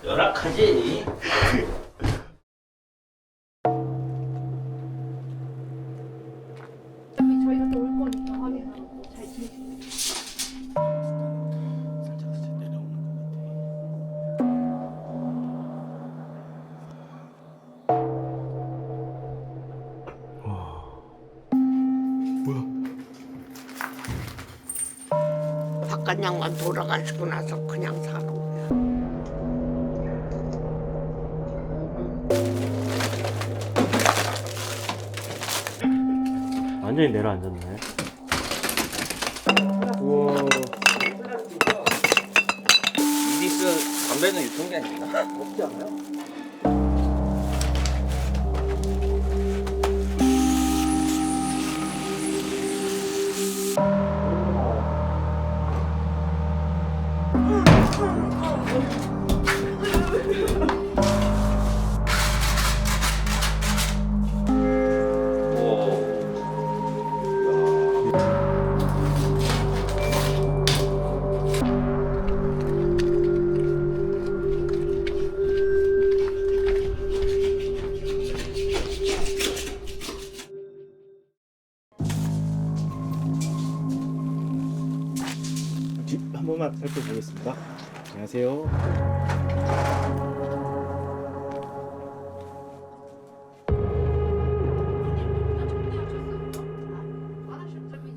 열악하지? 저희가 또 올 거니까 확인하고 잘 지내시고. 바깥 양반 돌아가시고 나서 그냥 사는 거야. 완전히 내려앉았네. 우와. 이디스 담배는 유통기한 있나? 없지 않아요? 집 한 번만 살펴보겠습니다. 안녕하세요.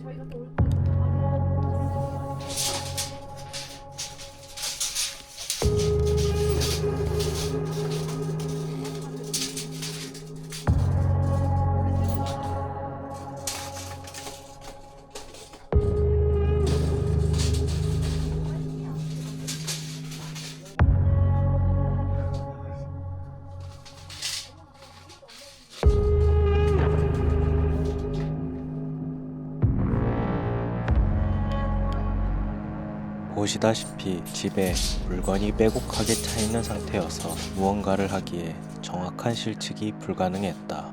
저희가 또 올 거니까. 보시다시피 집에 물건이 빼곡하게 차있는 상태여서 무언가를 하기에 정확한 실측이 불가능했다.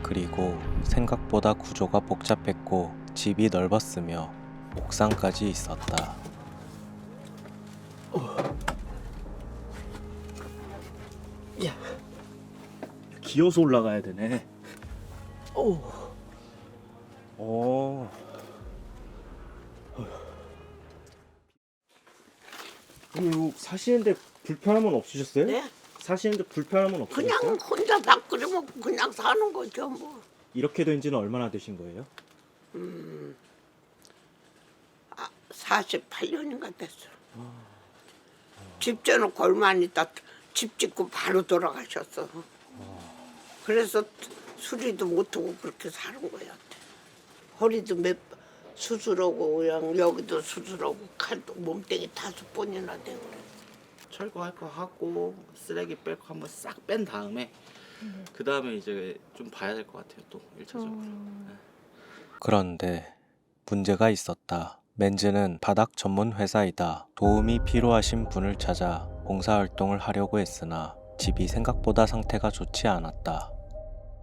그리고 생각보다 구조가 복잡했고 집이 넓었으며 옥상까지 있었다. 기어서 올라가야 되네. 오. 그럼 이거 사시는데 불편함은 없으셨어요? 네? 사시는데 불편함은 없으셨어요? 그냥 혼자 밥 끓여 먹고 그냥 사는 거죠 뭐. 이렇게 된 지는 얼마나 되신 거예요? 48년인가 됐어. 집 져놓고 얼마 안 있다 집 짓고 바로 돌아가셨어. 그래서 수리도 못하고 그렇게 사는 거야. 허리도 수술하고 그냥 여기도 수술하고 칼도 몸뚱이 5번이나 되고 그래. 철거할 거 하고 쓰레기 뺄 거 한번 싹 뺀 다음에 그 다음에 이제 좀 봐야 될 것 같아요. 또 1차적으로. 그런데 문제가 있었다. 맨즈는 바닥 전문 회사이다. 도움이 필요하신 분을 찾아 봉사활동을 하려고 했으나 집이 생각보다 상태가 좋지 않았다.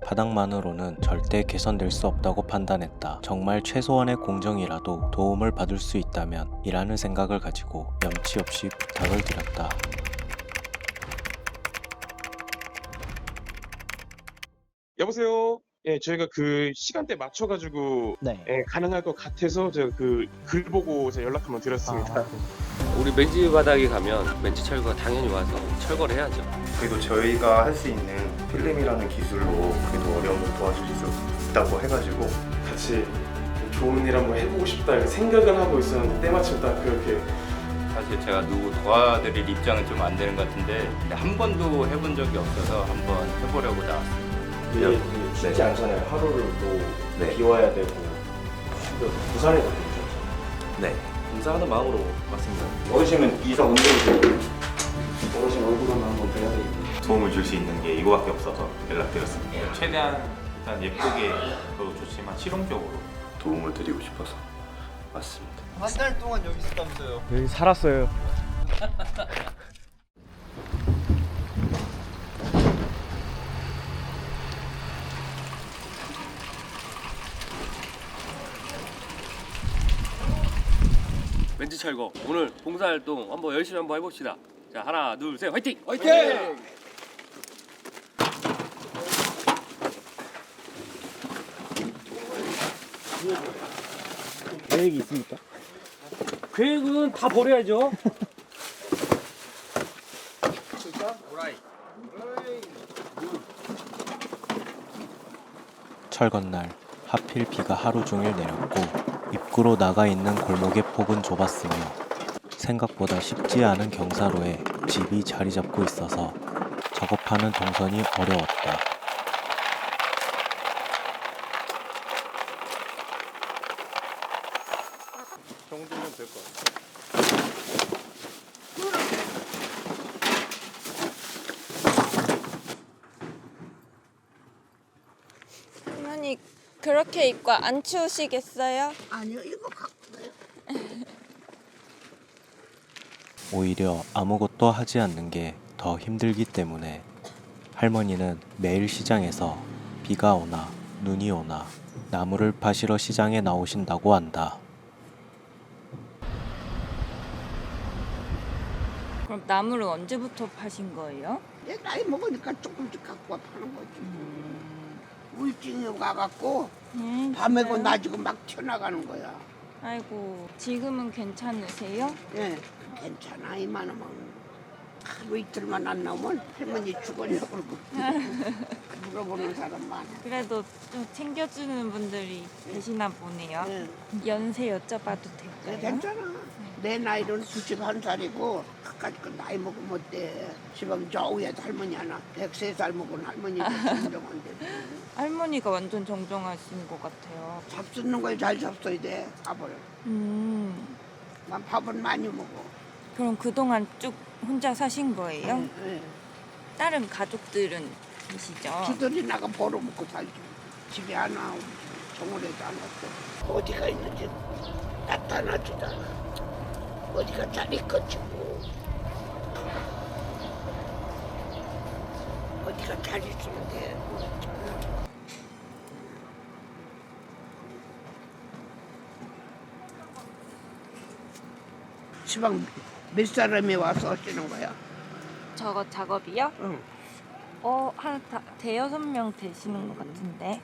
바닥만으로는 절대 개선될 수 없다고 판단했다. 정말 최소한의 공정이라도 도움을 받을 수 있다면 이라는 생각을 가지고 염치 없이 부탁을 드렸다. 여보세요. 예, 저희가 그 시간대 맞춰가지고 예, 가능할 것 같아서 제가 그 글 보고 제가 연락 한번 드렸습니다. 우리 맨지 바닥에 가면 맨지 철거가 당연히 와서 철거를 해야죠. 그래도 저희가 할 수 있는 필름이라는 기술로 그래도 어려움을 도와줄 수 있다고 해가지고 같이 좋은 일 한번 해보고 싶다 이렇게 생각은 하고 있었는데 때마침 딱 그렇게 사실 제가 누구 도와드릴 입장은 좀 안 되는 것 같은데 한 번도 해본 적이 없어서 한번 해보려고 나왔습니다. 쉽지 않잖아요. 하루를 또 비워야 되고. 부산에서 보셨죠? 네. 감사하는 마음으로 왔습니다. 어르신은 이사 언제 오세요? 어르신 얼굴은 한번 뵈야 되겠네요. 도움을 줄 수 있는 게 이거밖에 없어서 연락드렸습니다. 최대한 일단 예쁘게 그것도 좋지만 실용적으로 도움을 드리고 싶어서 왔습니다. 한 달 동안 여기 있었다면서요? 여기 살았어요. 멘트 철거. 오늘 봉사활동 한번 열심히 한번 해봅시다. 자, 하나, 둘, 셋, 화이팅! 화이팅! 계획이 있습니까? 계획은 다 버려야죠. 철건날 하필 비가 하루 종일 내렸고 입구로 나가 있는 골목의 폭은 좁았으며 생각보다 쉽지 않은 경사로에 집이 자리 잡고 있어서 작업하는 동선이 어려웠다. 정도면 될 것 같아요. 할머니 그렇게 입고 안 추우시겠어요? 아니요, 이거 갖고 가요. 오히려 아무것도 하지 않는 게 더 힘들기 때문에 할머니는 매일 시장에서 비가 오나 눈이 오나 나무를 파시러 시장에 나오신다고 한다. 그럼 나무를 언제부터 파신 거예요? 내 나이 먹으니까 조금씩 갖고 와 파는 거지. 우울증이 와갖고 밤에고 낮이고 막 튀어나가는 거야. 아이고 지금은 괜찮으세요? 예, 괜찮아. 이만하면 하루 이틀만 안 나오면 할머니 죽었냐고 그러고 물어보는 사람 많아. 그래도 좀 챙겨주는 분들이 계시나 보네요. 예. 연세 여쭤봐도 네, 될까요? 괜찮아. 내 나이는 91살이고 그까짓 거 나이 먹으면 어때? 지금 저 위에도 할머니 하나 103살 먹은 할머니도 정정한데 할머니가 완전 정정하신 것 같아요. 잡수는 걸 잘 잡숴야 돼. 밥을. 난 밥은 많이 먹어. 그럼 그동안 쭉 혼자 사신 거예요? 예. 다른 가족들은 계시죠? 지들이 나가 벌어먹고 살지. 집에 안 와. 정원에도 안 왔어. 어디가 있는지 나타나지도 않아. 어디가 잘 있겠지고. 어디가 잘 있으면 돼. 시방 몇 사람이 와서 하시는 거야? 저거 작업이요? 응. 한 대여섯 명 되시는 것 같은데.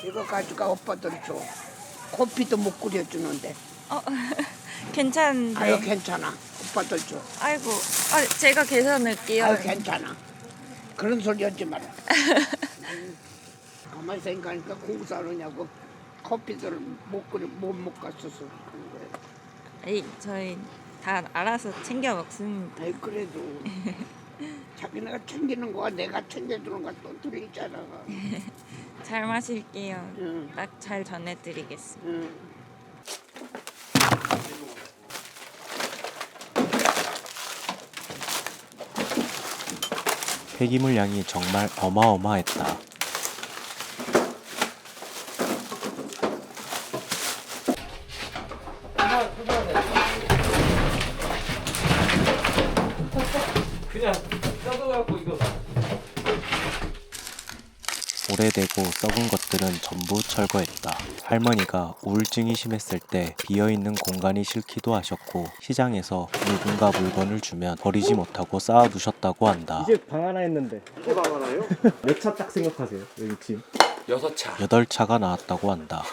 이거 가져가 오빠들 줘. 커피도 못 끓여주는데. 괜찮은데. 아유 괜찮아. 오빠들 줘. 아이고, 제가 계산할게요. 아유 괜찮아. 그런 소리 하지 마라. 가만히 생각하니까 공사하느냐고 커피들 못 먹었어서 그런 거예요. 에이, 저희 다 알아서 챙겨 먹습니다. 아이 그래도 자기네가 챙기는 거와 내가 챙겨주는 거또 틀리잖아. 잘 마실게요. 응. 딱 잘 전해드리겠습니다. 응. 폐기물 양이 정말 어마어마했다. 그냥 뜯어갖고 이거. 오래되고 썩은 것들은 전부 철거했다. 할머니가 우울증이 심했을 때 비어있는 공간이 싫기도 하셨고 시장에서 누군가 물건을 주면 버리지 못하고 쌓아두셨다고 한다. 이제 방 하나 했는데 이게 방 하나요? 몇 차 딱 생각하세요? 여기 짐 6차. 8차가 나왔다고 한다.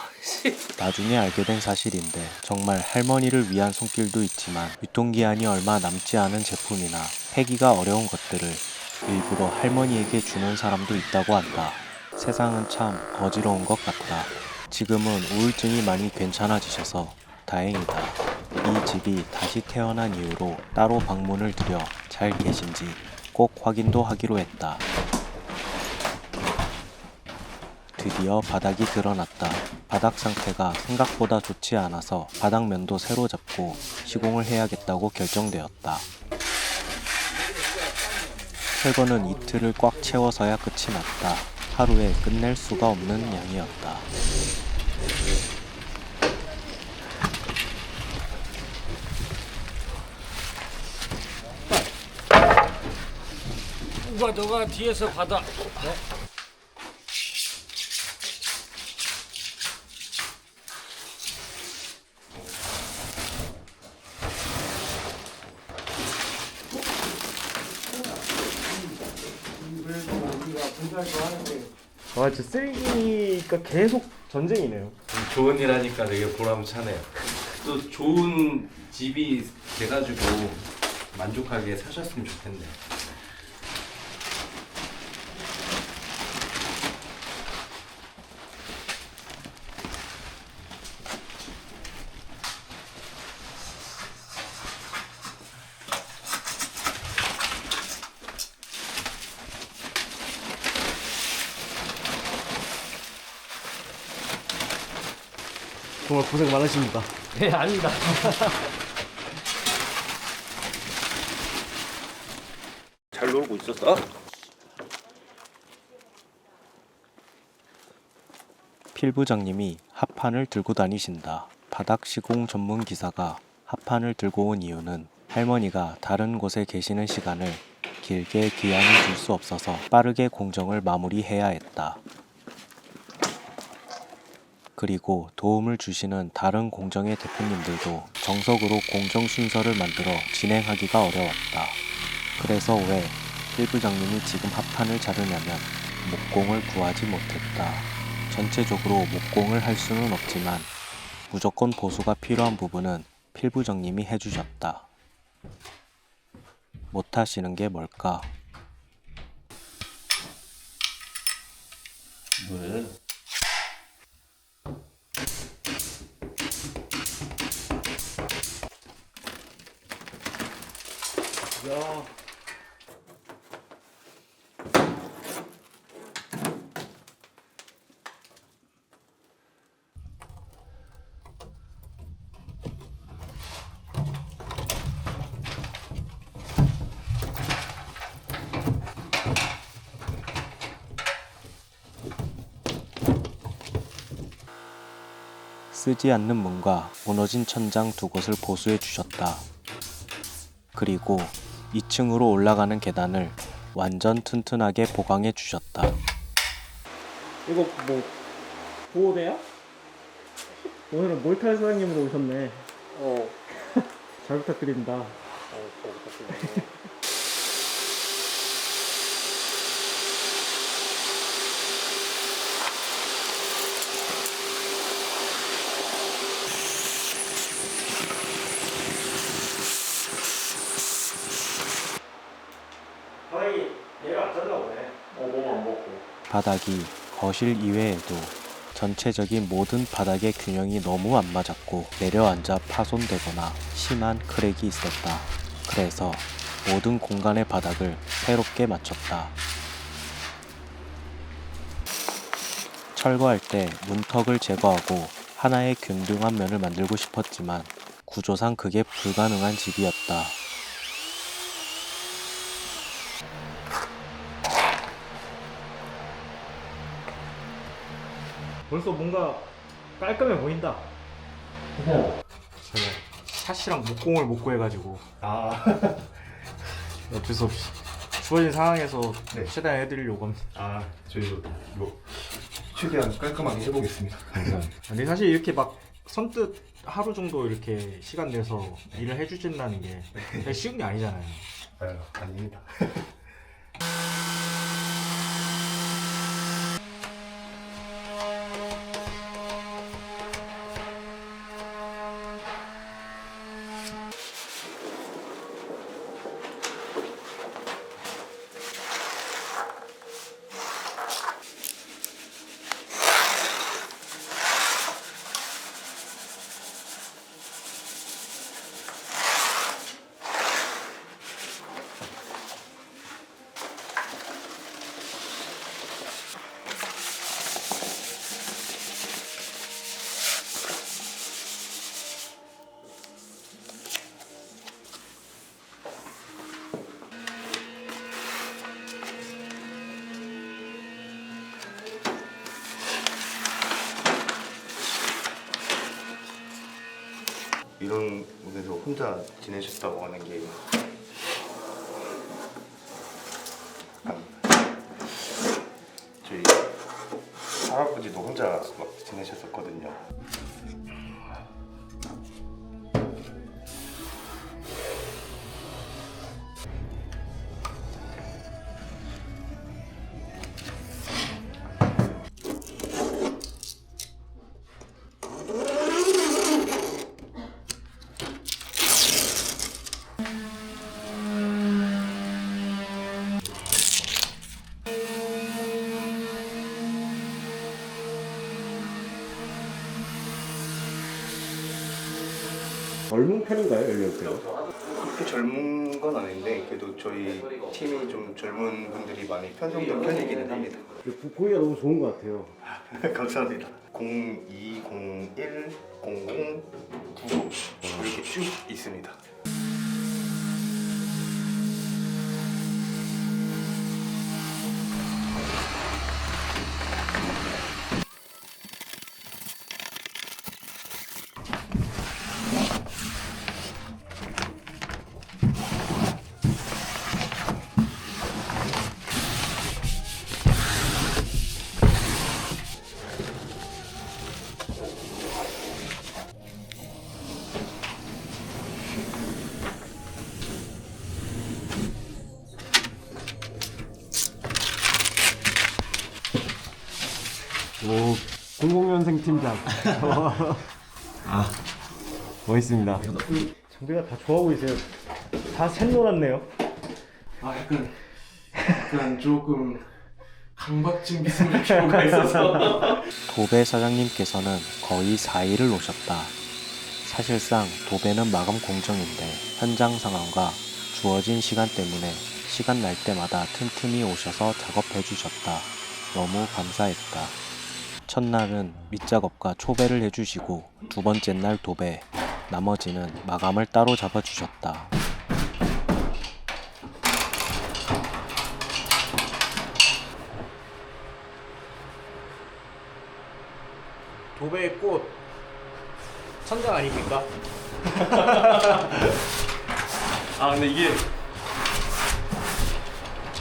나중에 알게 된 사실인데 정말 할머니를 위한 손길도 있지만 유통기한이 얼마 남지 않은 제품이나 폐기가 어려운 것들을 일부러 할머니에게 주는 사람도 있다고 한다. 세상은 참 어지러운 것 같다. 지금은 우울증이 많이 괜찮아지셔서 다행이다. 이 집이 다시 태어난 이후로 따로 방문을 드려 잘 계신지 꼭 확인도 하기로 했다. 드디어 바닥이 드러났다. 바닥 상태가 생각보다 좋지 않아서 바닥면도 새로 잡고 시공을 해야겠다고 결정되었다. 철거는 이틀을 꽉 채워서야 끝이 났다. 하루에 끝낼 수가 없는 양이었다. 우가 너가 뒤에서 받아. 와 진짜 쓰레기가 계속 전쟁이네요. 좋은 일 하니까 되게 보람차네요. 또 좋은 집이 돼가지고 만족하게 사셨으면 좋겠네요. 정말 고생 많으십니다. 네, 아닙니다. 잘 놀고 있었어? 필부장님이 합판을 들고 다니신다. 바닥 시공 전문 기사가 합판을 들고 온 이유는 할머니가 다른 곳에 계시는 시간을 길게 기한을 줄 수 없어서 빠르게 공정을 마무리해야 했다. 그리고 도움을 주시는 다른 공정의 대표님들도 정석으로 공정 순서를 만들어 진행하기가 어려웠다. 그래서 왜 필부장님이 지금 합판을 자르냐면 목공을 구하지 못했다. 전체적으로 목공을 할 수는 없지만 무조건 보수가 필요한 부분은 필부장님이 해주셨다. 못하시는 게 뭘까? 왜? 야. 쓰지 않는 문과 무너진 천장 두 곳을 보수해 주셨다. 그리고 2층으로 올라가는 계단을 완전 튼튼하게 보강해 주셨다. 이거 뭐 보호대야? 오늘은 몰탈 사장님으로 오셨네. 잘 부탁드립니다. 잘 부탁드립니다. 바닥이 내려앉았나 보네. 뭐가 안 먹고. 바닥이 거실 이외에도 전체적인 모든 바닥의 균형이 너무 안 맞았고 내려앉아 파손되거나 심한 크랙이 있었다. 그래서 모든 공간의 바닥을 새롭게 맞췄다. 철거할 때 문턱을 제거하고 하나의 균등한 면을 만들고 싶었지만 구조상 그게 불가능한 집이었다. 벌써 뭔가 깔끔해 보인다. 제가 샷이랑 목공을 못 구해가지고 어쩔 수 없이 주어진 상황에서 최대한 해드리려고 합니다. 저희도 이거 최대한 깔끔하게 해보겠습니다. 근데 사실 이렇게 막 선뜻 하루 정도 이렇게 시간 내서 일을 해주신다는 게 되게 쉬운 게 아니잖아요. 아닙니다. 이런 곳에서 혼자 지내셨다고 하는 게 저희 할아버지도 혼자 막 지내셨었거든요. 젊은 편인가요, 연령대가? 그렇게 젊은 건 아닌데 그래도 저희 팀이 좀 젊은 분들이 많이 편성된 편이기는 합니다. 보기가 너무 좋은 것 같아요. 감사합니다. 02, 01, 00, 95 이렇게 쭉 있습니다. 오, 00년생 팀장. 아, 멋있습니다. 장비가 다 좋아 보이세요. 다 샛노랗네요. 약간 조금 강박증 비슷한 경우가 있어서 도배 사장님께서는 거의 4일을 오셨다. 사실상 도배는 마감 공정인데 현장 상황과 주어진 시간 때문에 시간 날 때마다 틈틈이 오셔서 작업해 주셨다. 너무 감사했다. 첫날은 밑작업과 초배를 해주시고 두 번째 날 도배, 나머지는 마감을 따로 잡아주셨다. 도배의 꽃 천장 아닙니까? 아 근데 이게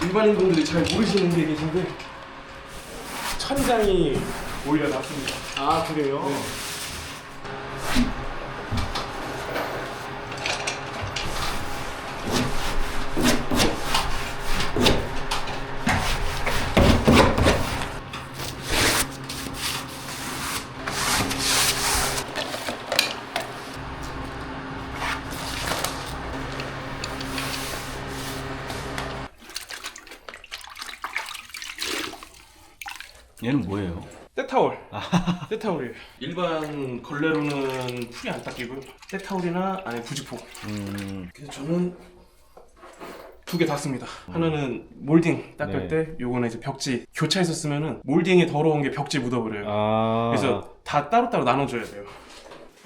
일반인 분들이 잘 모르시는 게 계신데 천장이 오히려 낫습니다. 아, 그래요? 네. 얘는 뭐예요? 때타올. 때타올이에요. 일반 걸레로는 풀이 안 닦이고요. 때타올이나 아니면 부직포. 그래서 저는 두 개 다 씁니다. 하나는 몰딩 닦을 때, 요거는 이제 벽지 교차해서 쓰면은 몰딩이 더러운 게 벽지 묻어버려요. 그래서 다 따로따로 나눠줘야 돼요.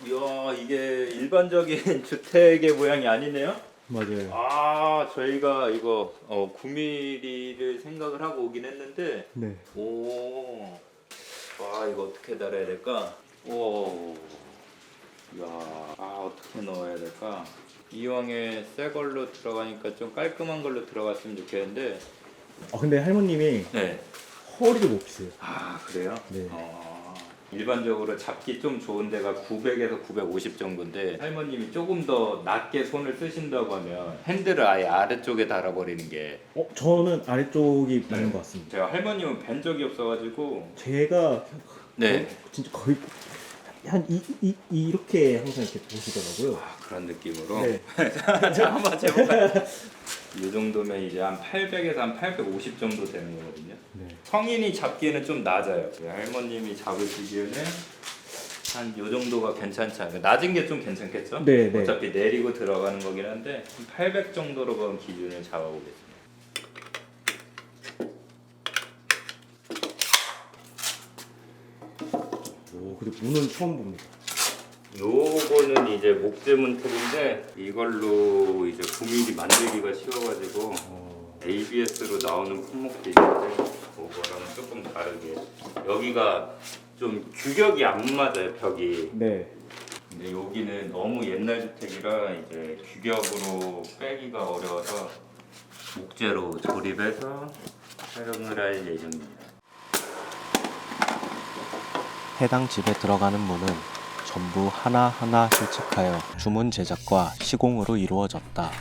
이야, 이게 일반적인 주택의 모양이 아니네요. 맞아요. 아, 저희가 이거 9mm를 생각을 하고 오긴 했는데, 네. 오, 와, 이거 어떻게 달아야 될까? 오, 야, 아, 어떻게 넣어야 될까? 이왕에 새 걸로 들어가니까 좀 깔끔한 걸로 들어갔으면 좋겠는데. 근데 할머님이 네. 허리를 못 피세요. 아, 그래요? 네. 일반적으로 잡기 좀 좋은 데가 900에서 950 정도인데 할머님이 조금 더 낮게 손을 쓰신다고 하면 핸들을 아예 아래쪽에 달아버리는 게. 저는 아래쪽이 맞는 것 같습니다. 제가 할머님은 뵌 적이 없어가지고. 제가 네. 진짜 거의 한 이렇게 항상 이렇게 보시더라고요. 아, 그런 느낌으로. 네. 자, 한번 재볼까요? 이 정도면 이제 한 800에서 한 850 정도 되는 거거든요. 네. 성인이 잡기에는 좀 낮아요. 할머님이 잡으시기에는 한 요 정도가 괜찮지 않을까. 낮은 게 좀 괜찮겠죠? 네, 네. 어차피 내리고 들어가는 거긴 한데 800 정도로 그럼 기준을 잡아보겠습니다. 오, 근데 문은 처음 봅니다. 요거는 이제 목재문 틀인데 이걸로 이제 9mm 만들기가 쉬워가지고 ABS로 나오는 품목도 있는데 그거랑은 조금 다르게 여기가 좀 규격이 안 맞아요, 벽이. 네. 근데 여기는 너무 옛날 주택이라 이제 규격으로 빼기가 어려워서 목재로 조립해서 촬영을 할 예정입니다. 해당 집에 들어가는 문은 전부 하나하나 실측하여 주문 제작과 시공으로 이루어졌다.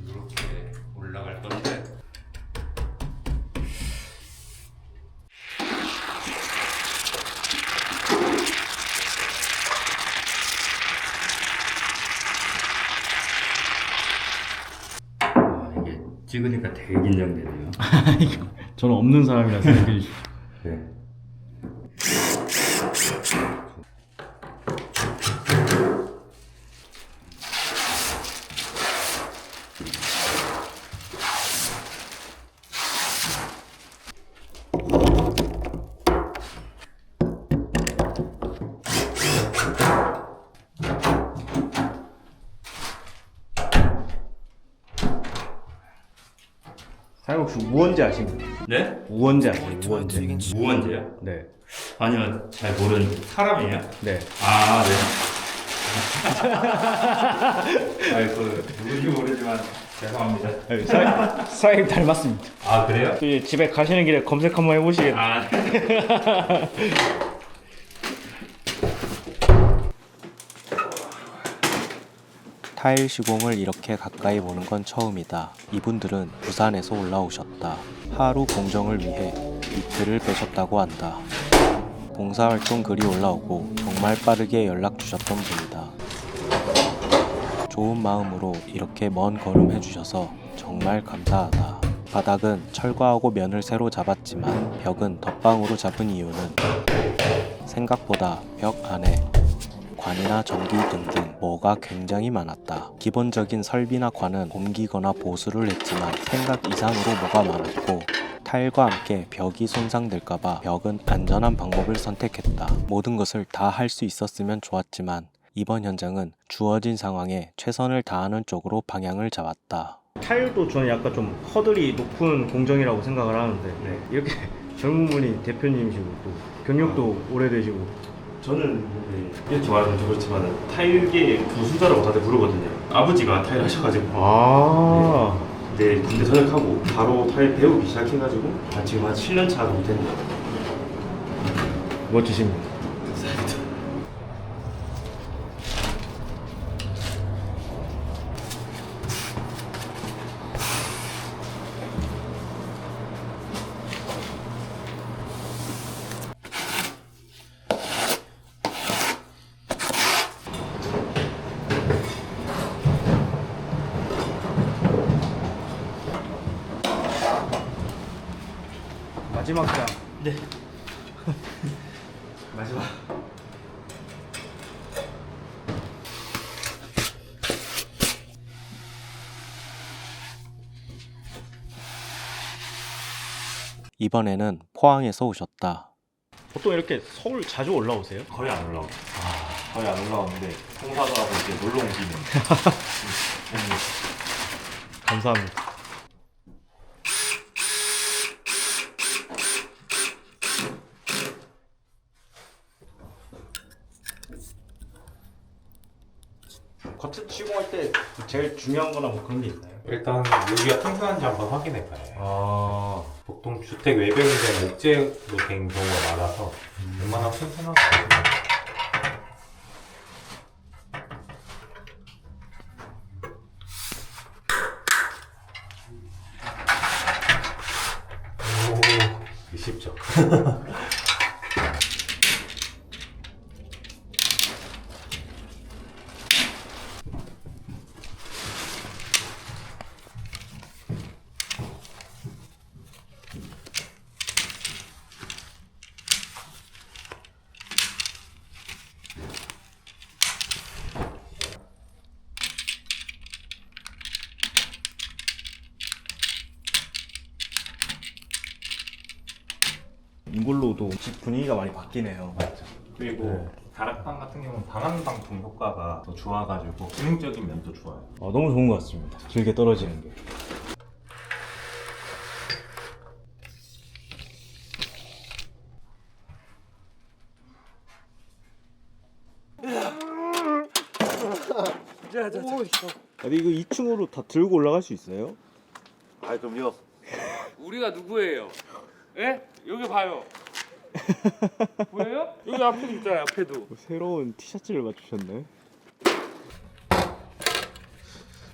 이렇게 올라갈 건데 이게 찍으니까 되게 긴장되네요. 저는 없는 사람이라서 네. 사장님 혹시 우원재 아십니까? 네? 우원재 아세요? 우원재. 무언제요? 네. 아니요, 잘 모르는 사람이에요? 네. 아, 네. 아이고, 누군지 모르지만 죄송합니다. 사장님 닮았습니다. 아, 그래요? 이제 집에 가시는 길에 검색 한번 해보시겠네요. 아, 타일 시공을 이렇게 가까이 보는 건 처음이다. 이분들은 부산에서 올라오셨다. 하루 공정을 위해 이틀을 빼셨다고 한다. 봉사활동 글이 올라오고 정말 빠르게 연락 주셨던 분이다. 좋은 마음으로 이렇게 먼 걸음 해주셔서 정말 감사하다. 바닥은 철거하고 면을 새로 잡았지만 벽은 덧방으로 잡은 이유는 생각보다 벽 안에 관이나 전기 등등 뭐가 굉장히 많았다. 기본적인 설비나 관은 옮기거나 보수를 했지만 생각 이상으로 뭐가 많았고 타일과 함께 벽이 손상될까봐 벽은 안전한 방법을 선택했다. 모든 것을 다 할 수 있었으면 좋았지만 이번 현장은 주어진 상황에 최선을 다하는 쪽으로 방향을 잡았다. 타일도 저는 약간 좀 허들이 높은 공정이라고 생각을 하는데 이렇게 젊은 분이 대표님이시고 또 경력도 오래되시고 저는 이렇게 말하면 좀 그렇지만 타일계 교수자라고 다들 부르거든요. 아버지가 타일 하셔가지고 네, 군대 전역하고 바로 타일 배우기 시작해가지고 지금 한 7년 차 정도 됐네요. 멋지십니다. 마지막 장. 네. 마지막. 이번에는 포항에서 오셨다. 보통 이렇게 서울 자주 올라오세요? 거의 안 올라오고. 거의 안 올라오는데 봉사도 하고 이제 놀러 옮기는. 감사합니다. 겉을 시공할 때 제일 중요한 거나 뭐 그런 게 있나요? 일단 여기가 튼튼한지 한번 확인해봐요. 보통 주택 외벽이 된 목재로 된 경우가 많아서 웬만하면 튼튼하고. 오, 쉽죠. 이걸로도 집 분위기가 많이 바뀌네요. 맞죠. 그리고 다락방 같은 경우는 방한방풍 효과가 더 좋아가지고 기능적인 면도 좋아요. 너무 좋은 것 같습니다. 길게 떨어지는 게. 근데 이거 2층으로 다 들고 올라갈 수 있어요? 아 그럼요. 우리가 누구예요? 예? 여기 봐요. 보여요? 여기 앞에도 있잖아요. 앞에도. 새로운 티셔츠를 맞추셨네.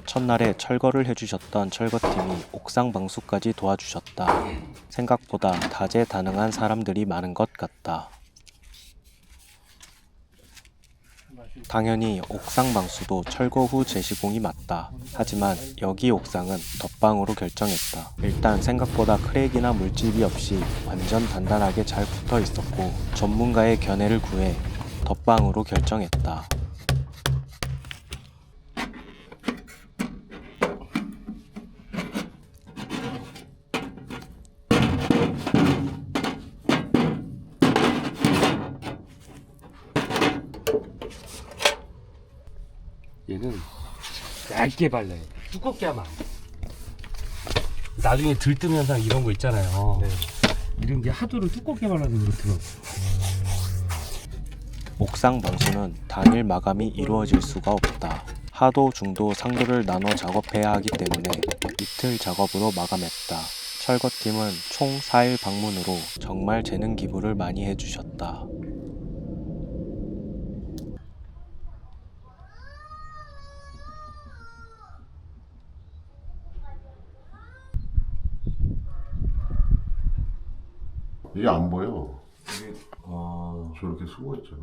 첫날에 철거를 해주셨던 철거팀이 옥상 방수까지 도와주셨다. 생각보다 다재다능한 사람들이 많은 것 같다. 당연히 옥상 방수도 철거 후 재시공이 맞다. 하지만 여기 옥상은 덧방으로 결정했다. 일단 생각보다 크랙이나 물집이 없이 완전 단단하게 잘 붙어 있었고 전문가의 견해를 구해 덧방으로 결정했다. 얘는 얇게 발라요. 두껍게 하면 안 돼. 나중에 들뜸 현상 이런 거 있잖아요. 이런 게 하도를 두껍게 발라서 그렇더라고. 옥상 방수는 당일 마감이 이루어질 수가 없다. 하도, 중도, 상도를 나눠 작업해야 하기 때문에 이틀 작업으로 마감했다. 철거팀은 총 4일 방문으로 정말 재능 기부를 많이 해주셨다. 이게 안 보여. 저렇게 수고했잖아.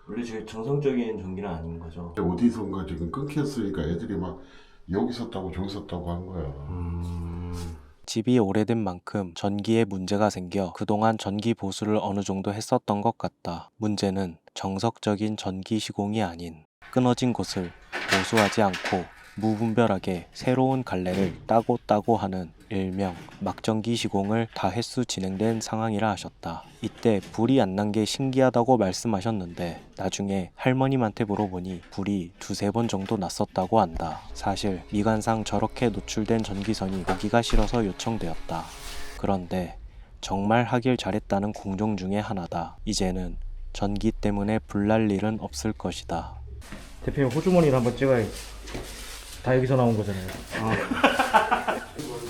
원래 제일 정성적인 전기는 아닌 거죠. 어디선가 지금 끊겼으니까 애들이 막 여기 섰다고 저기 섰다고 한 거야. 집이 오래된 만큼 전기에 문제가 생겨 그동안 전기 보수를 어느 정도 했었던 것 같다. 문제는 정석적인 전기 시공이 아닌 끊어진 곳을 보수하지 않고 무분별하게 새로운 갈래를 따고 하는 일명 막전기 시공을 다횟수 진행된 상황이라 하셨다. 이때 불이 안 난 게 신기하다고 말씀하셨는데 나중에 할머님한테 물어보니 불이 2-3번 정도 났었다고 한다. 사실 미관상 저렇게 노출된 전기선이 보기가 싫어서 요청되었다. 그런데 정말 하길 잘했다는 공종 중에 하나다. 이제는 전기 때문에 불날 일은 없을 것이다. 대표님 호주머니를 한번 찍어야지. 다 여기서 나온 거잖아요.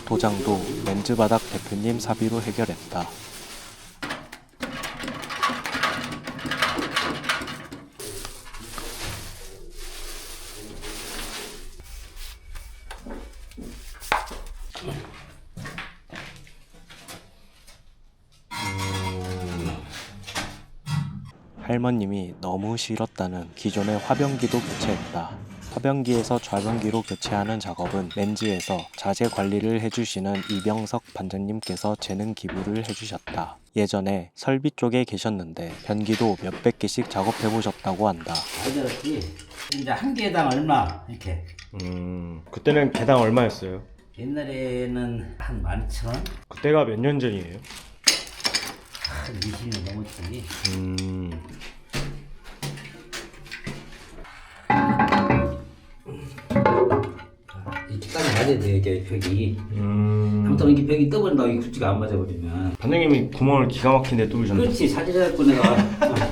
도장도 렌즈 바닥 대표님 사비로 해결했다. 할머님이 너무 싫었다는 기존의 화병기도 교체했다. 화병기에서 좌병기로 교체하는 작업은 렌즈에서 자재 관리를 해주시는 이병석 반장님께서 재능 기부를 해주셨다. 예전에 설비 쪽에 계셨는데 변기도 몇백 개씩 작업해보셨다고 한다. 이제 한 개당 얼마 이렇게. 그때는 개당 얼마였어요? 옛날에는 한 12,000원? 그때가 몇 년 전이에요? 한 20년 넘었지. 이렇게까지 맞아야 돼, 이게 벽이. 아무튼 이게 벽이 떠버린다고 이 굵지가 안 맞아버리면. 반장님이 구멍을 기가 막힌데 뚫으셨네. 그렇지, 사진을 갖고 내가.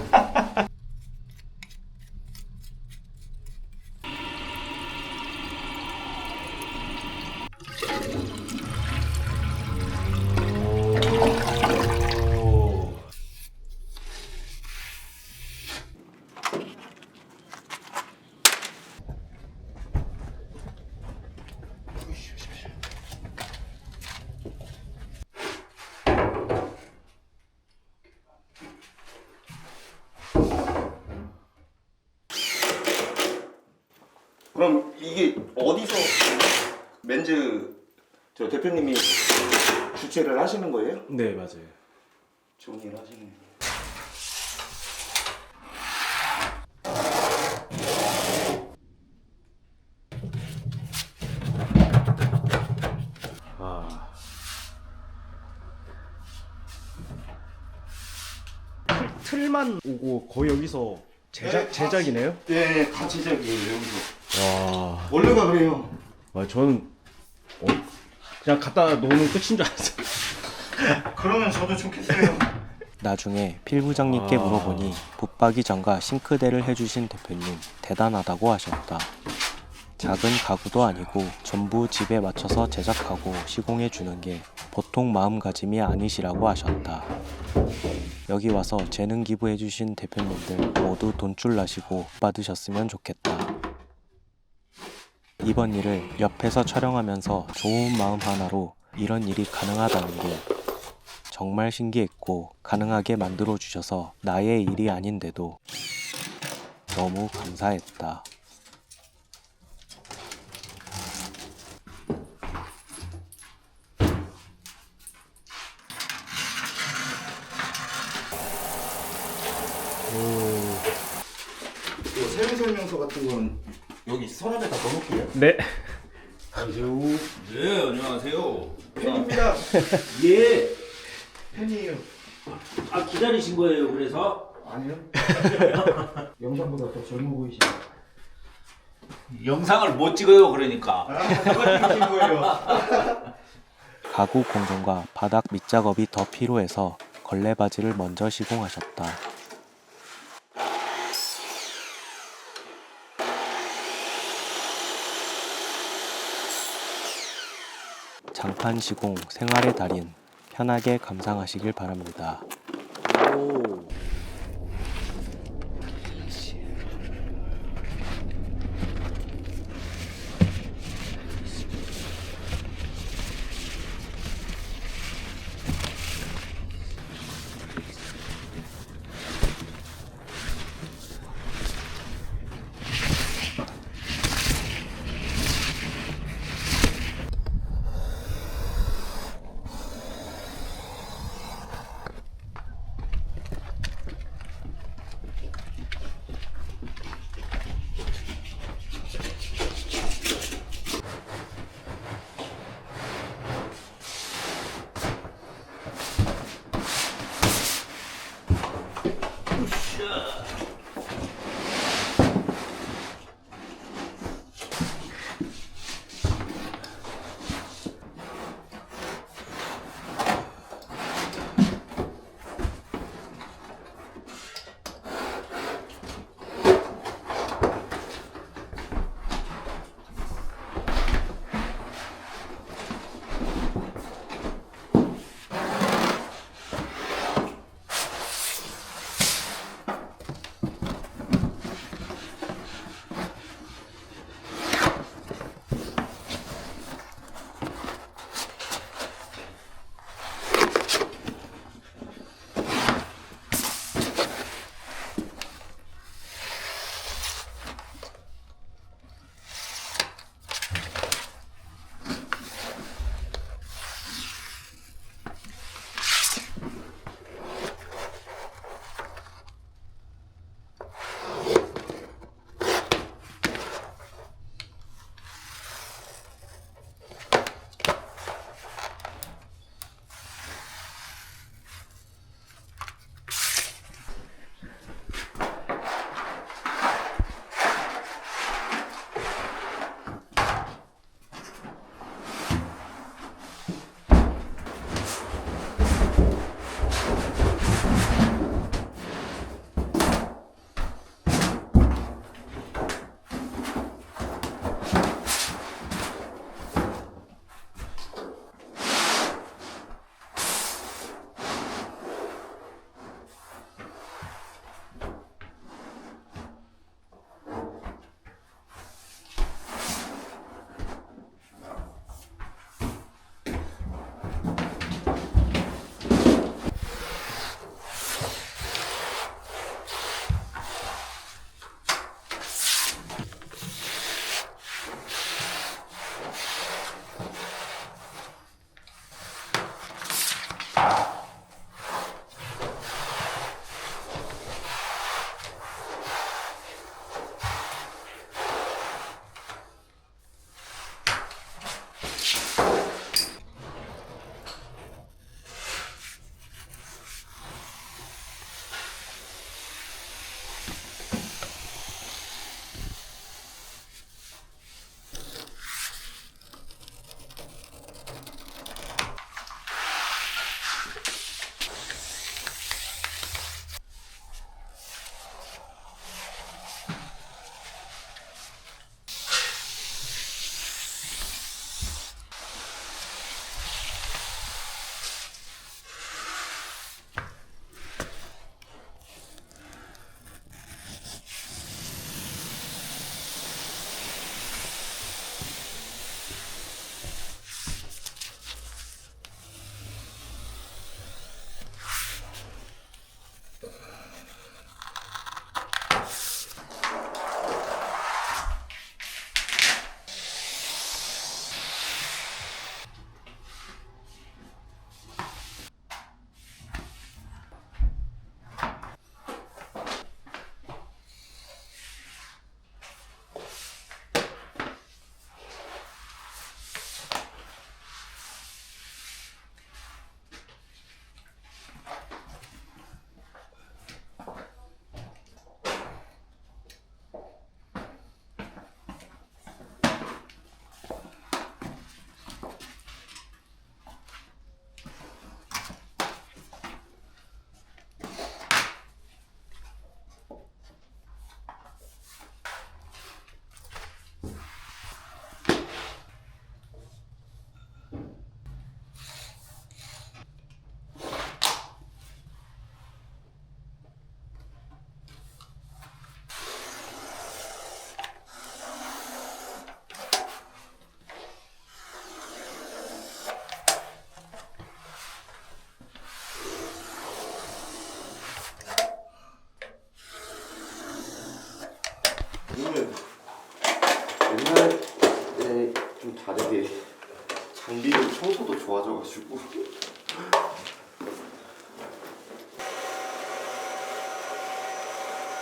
그럼 이게 어디서 렌즈 저 대표님이 주최를 하시는 거예요? 네, 맞아요. 좋은 일 하시네. 틀만 오고 거의 여기서 제작이네요? 네, 다 제작이에요 여기서. 와. 원래가 그래요. 저는 그냥 갖다 놓으면 끝인 줄 알았어요. 그러면 저도 좋겠어요. 나중에 필부장님께 물어보니 붙박이 전과 싱크대를 해주신 대표님 대단하다고 하셨다. 작은 가구도 아니고 전부 집에 맞춰서 제작하고 시공해 주는 게 보통 마음가짐이 아니시라고 하셨다. 여기 와서 재능 기부해 주신 대표님들 모두 돈줄 나시고 받으셨으면 좋겠다. 이번 일을 옆에서 촬영하면서 좋은 마음 하나로 이런 일이 가능하다는 게 정말 신기했고 가능하게 만들어 주셔서 나의 일이 아닌데도 너무 감사했다. 세무 설명서 같은 거는 여기 서랍에다 넣어놓을게요. 네. 안녕하세요. 네, 안녕하세요. 팬입니다. 예. 팬이에요. 아 기다리신 거예요 그래서? 아니요. 영상보다 더 젊어 보이시네. 영상을 못 찍어요 그러니까. 누가 찍으신 거예요? 가구 공정과 바닥 밑작업이 더 필요해서 걸레바지를 먼저 시공하셨다. 장판 시공 생활의 달인, 편하게 감상하시길 바랍니다. 오.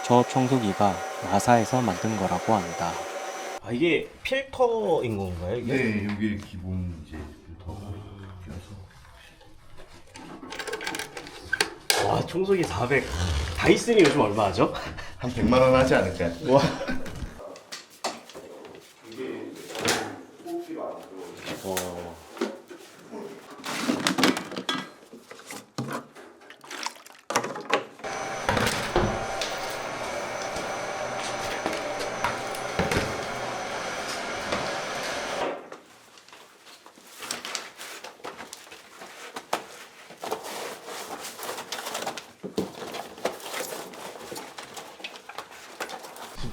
저 청소기가 나사에서 만든 거라고 한다. 아 이게 필터인 건가요? 이게? 네, 이게 기본 이제 필터고. 와 청소기 400. 다이슨이 요즘 얼마 하죠? 한 100만 원 하지 않을까요? 와.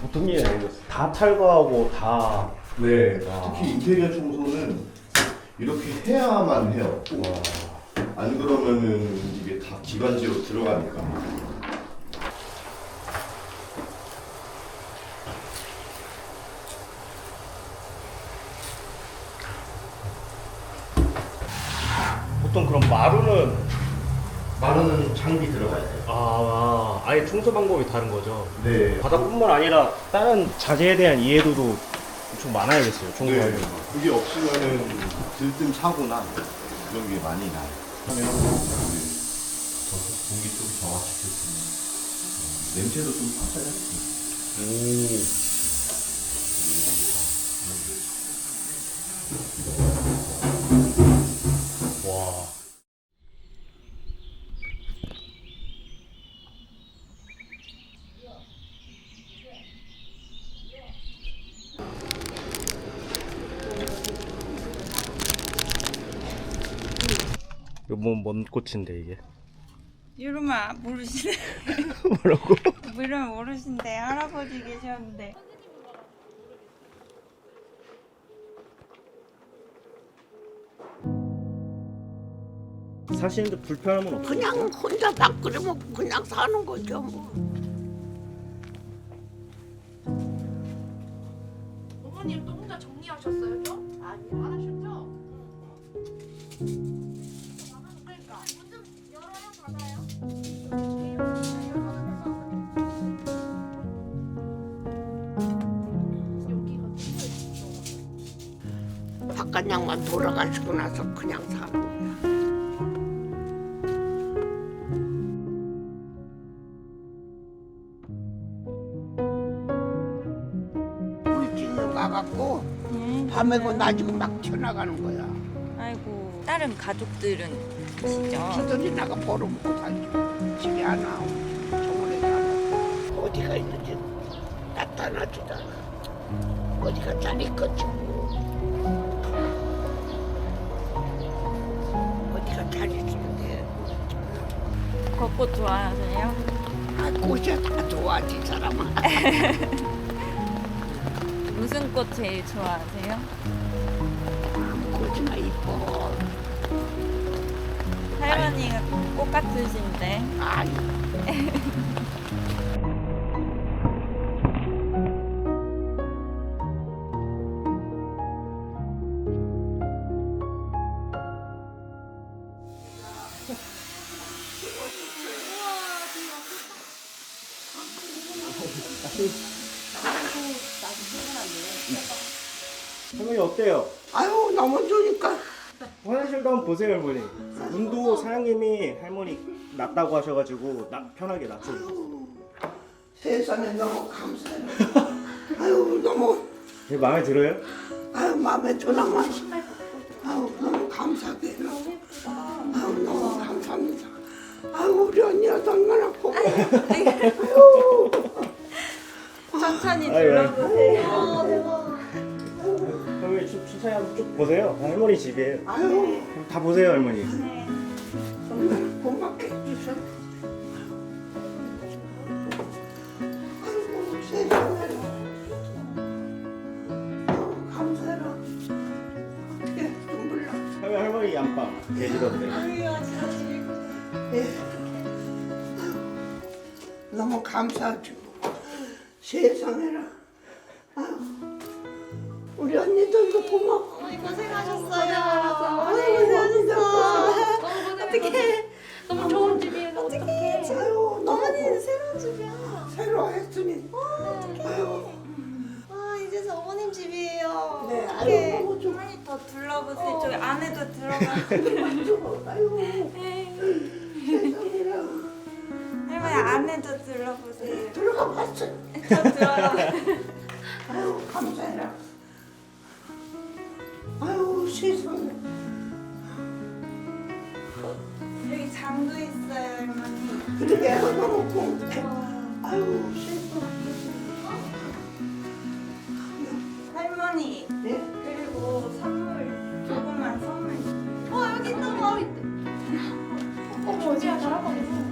보통 일이 아니었어. 다 탈거하고 다. 네, 특히 인테리어 청소는 이렇게 해야만 해요. 안 그러면은 이게 다 기관지로 들어가니까. 보통 그럼 마루는 마루는 장비 들어가야 돼요. 아예 청소 방법이 다른 거죠. 네. 바닥뿐만 아니라 다른 자재에 대한 이해도도 엄청 많아야겠어요. 청소하려면. 네. 그게 없으면은 들뜬 사고나 그런 게 많이 나요. 하면 공기 좀 정화시킬 수 있는 냄새도 좀 빠져요. 와. 이거 뭔 꽃인데 이게? 이러면 모르시네. 뭐라고? 이러면 모르신데 할아버지 계셨는데. 사시는데 불편함은 없어요? 그냥 혼자 밥 끓여 먹고 그냥 사는 거죠 뭐. 어머님 또 혼자 정리하셨어요, 좀? 아니, 안 하셨죠? 그러니까. 문 좀 열어요, 닫아요? 바깥 양반 돌아가시고 나서 그냥 사는 거야. 물진을 가갖고 밤에고 낮이고 막 튀어나가는 거야. 아이고 다른 가족들은 진짜 지들이 나가 벌어먹고 다니고 집에 안 나오고 저번에도 안 오고 어디가 있는지 나타나지도 않아. 어디가 잘 있겠지 뭐. 어디가 잘 있는데. 벚꽃 좋아하세요? 아 꽃이 다 좋아하지 사람아. 무슨 꽃 제일 좋아하세요? 꽃이나 이뻐. 할머니가 꽃 같으신데. 아니. 할머니 어때요? 아유 너무 좋으니까. 화장실도 한번 보세요 할머니. 문도 사장님이 할머니 낫다고 하셔가지고 편하게 놔줘요. 세상에 너무 감사해. 아유 너무. 이게 마음에 들어요? 아유 마음에 드나마. 아유 너무 감사해. 아유 너무 감사합니다. 아유 우리 언니가 얼마나 고마워. 아유. 천천히 아유, 둘러보세요. 할머니 천천히 한번 쭉 보세요. 할머니 집이에요. 아유. 다 보세요 할머니. 정말 고맙게 해주셔. 아이고 세상에. 감사해라. 어떻게 눈물 나. 할머니 안방 계시던데. 아유야 진짜 예. 너무 감사하죠. 세상에라. 아유. 우리 언니들도 고마워. 어머니 고생하셨어요. 아유, 고생하셨어. 어떡해. 너무 좋은 집이에요. 어떡해. 아유, 너무 어머니는 새로운 집이야. 새로 했어. 더 둘러보세요. 저기 안에도 들어가. 할머니 안에도 둘러보세요. 들어가 봤어. 저 들어가. 아유 감사해라. 아유 세상에. 여기 장도 있어요, 할머니. 그러게 너무 고맙대. 아유 세상에. 할머니. 네? 그리고 선물 조그만 선물. 여기 있다. 어머, 제가 잘하거든요.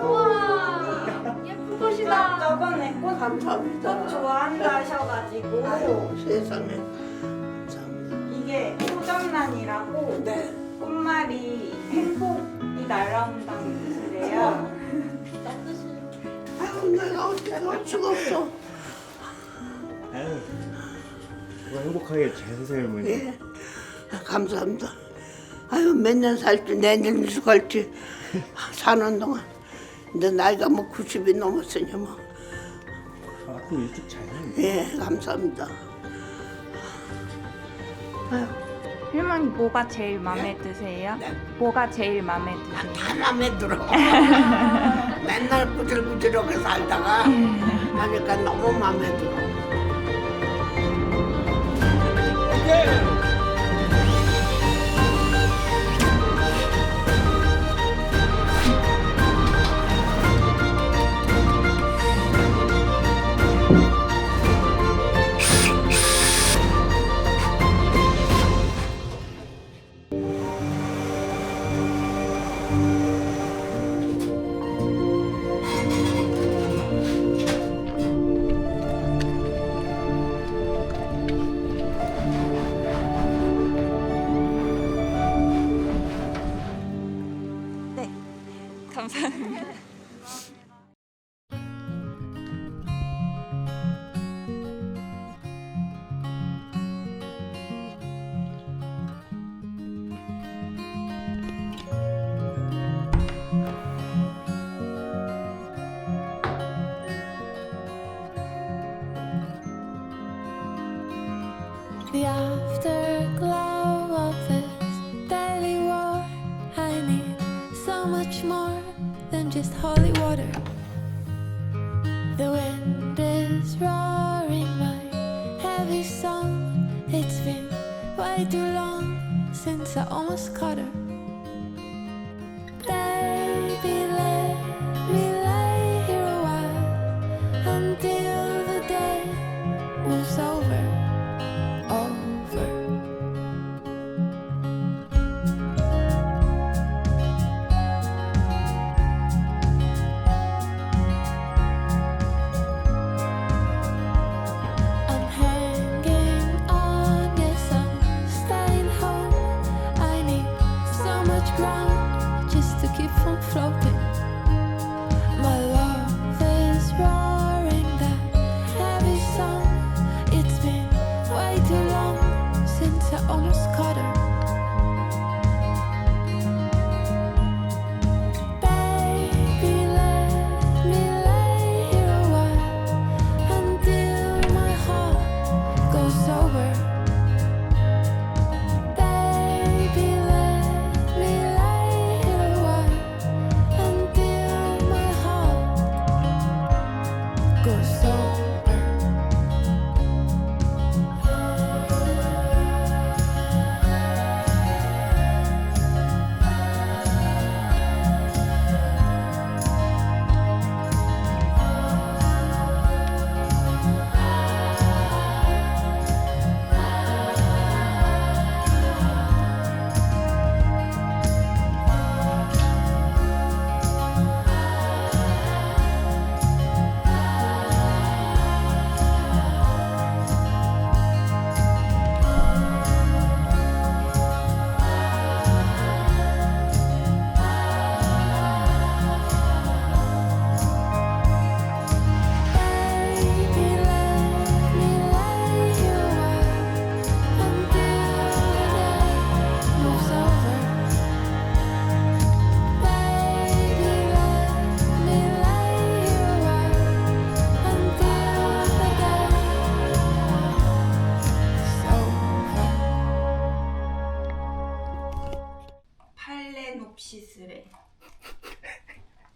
우와, 예쁜 꽃이다. 저번에 꽃 감사합니다. 좋아한다 하셔가지고. 아유 세상에. 이게 소정란이라고 꽃말이 행복이 날아온다는 뜻이래요. 아유 내가 어떻게 할 수가 없어. 아유, 행복하게 잘 사세요, 할머니. 예. 감사합니다. 아유 몇 년 살지 내년 살지 사는 동안 이제 나이가 뭐 90이 넘었으니 뭐. 앞으로 일찍 잘 살아요. 예 감사합니다. 아유 할머니 뭐가 제일 마음에 드세요? 뭐가 제일 마음에 드세요? 다 마음에 들어. 맨날 부들부들하게 살다가 하니까 너무 마음에 들어. 네, 감사합니다. The afterglow of this daily war, I need so much more than just holy water. The wind is roaring my heavy song. It's been way too long since I almost caught her. Baby, let me lay here a while until the day moves over. I'm hanging on, yes, I'm staying home. I need so much ground just to keep from floating. My love is roaring that heavy song. It's been way too long since I almost caught her. Baby, let me lay here a while until my heart goes over. Baby, let me lay here a while 높이 쓰래.